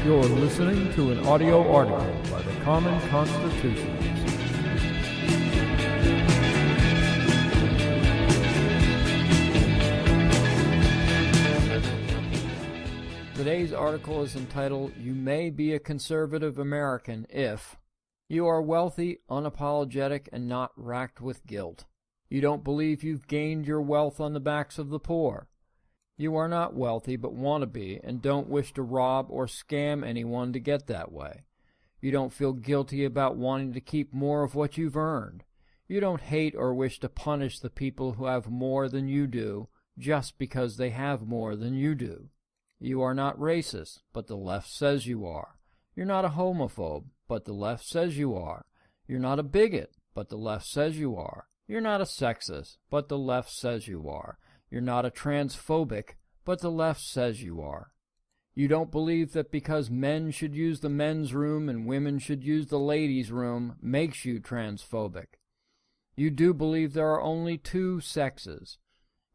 You're listening to an audio article by the Common Constitutionalist. Today's article is entitled, "You May Be a Conservative American If You Are Wealthy, Unapologetic, and Not Racked with Guilt. You don't believe you've gained your wealth on the backs of the poor. You are not wealthy but want to be, and don't wish to rob or scam anyone to get that way. You don't feel guilty about wanting to keep more of what you've earned. You don't hate or wish to punish the people who have more than you do just because they have more than you do. You are not racist, but the left says you are. You're not a homophobe, but the left says you are. You're not a bigot, but the left says you are. You're not a sexist, but the left says you are. You're not a transphobic, but the left says you are. You don't believe that because men should use the men's room and women should use the ladies' room makes you transphobic. You do believe there are only two sexes.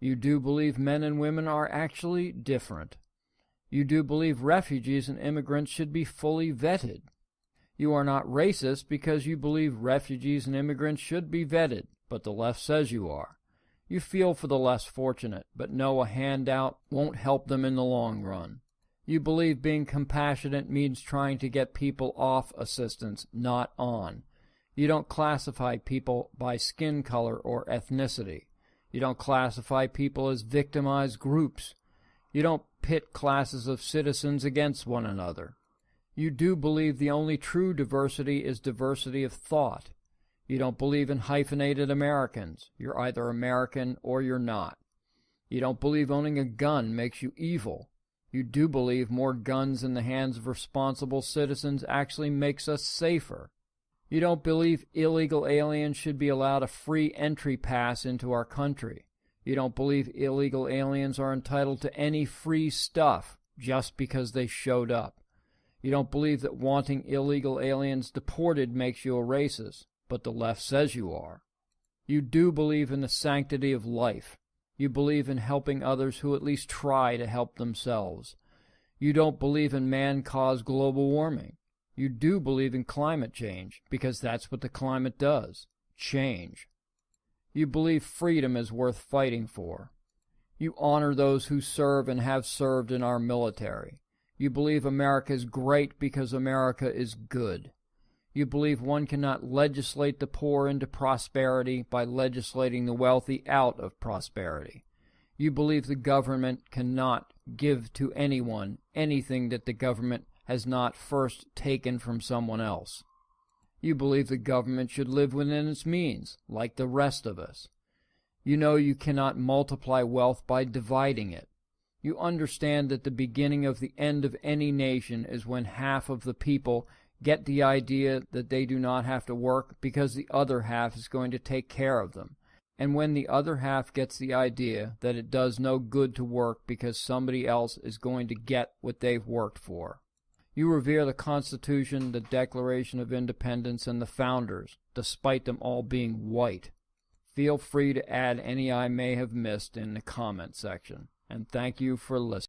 You do believe men and women are actually different. You do believe refugees and immigrants should be fully vetted. You are not racist because you believe refugees and immigrants should be vetted, but the left says you are. You feel for the less fortunate, but know a handout won't help them in the long run. You believe being compassionate means trying to get people off assistance, not on. You don't classify people by skin color or ethnicity. You don't classify people as victimized groups. You don't pit classes of citizens against one another. You do believe the only true diversity is diversity of thought. You don't believe in hyphenated Americans. You're either American or you're not. You don't believe owning a gun makes you evil. You do believe more guns in the hands of responsible citizens actually makes us safer. You don't believe illegal aliens should be allowed a free entry pass into our country. You don't believe illegal aliens are entitled to any free stuff just because they showed up. You don't believe that wanting illegal aliens deported makes you a racist, but the left says you are. You do believe in the sanctity of life. You believe in helping others who at least try to help themselves. You don't believe in man-caused global warming. You do believe in climate change, because that's what the climate does, change. You believe freedom is worth fighting for. You honor those who serve and have served in our military. You believe America is great because America is good. You believe one cannot legislate the poor into prosperity by legislating the wealthy out of prosperity. You believe the government cannot give to anyone anything that the government has not first taken from someone else. You believe the government should live within its means, like the rest of us. You know you cannot multiply wealth by dividing it. You understand that the beginning of the end of any nation is when half of the people get the idea that they do not have to work because the other half is going to take care of them, and when the other half gets the idea that it does no good to work because somebody else is going to get what they've worked for. You revere the Constitution, the Declaration of Independence, and the Founders, despite them all being white. Feel free to add any I may have missed in the comment section, and thank you for listening.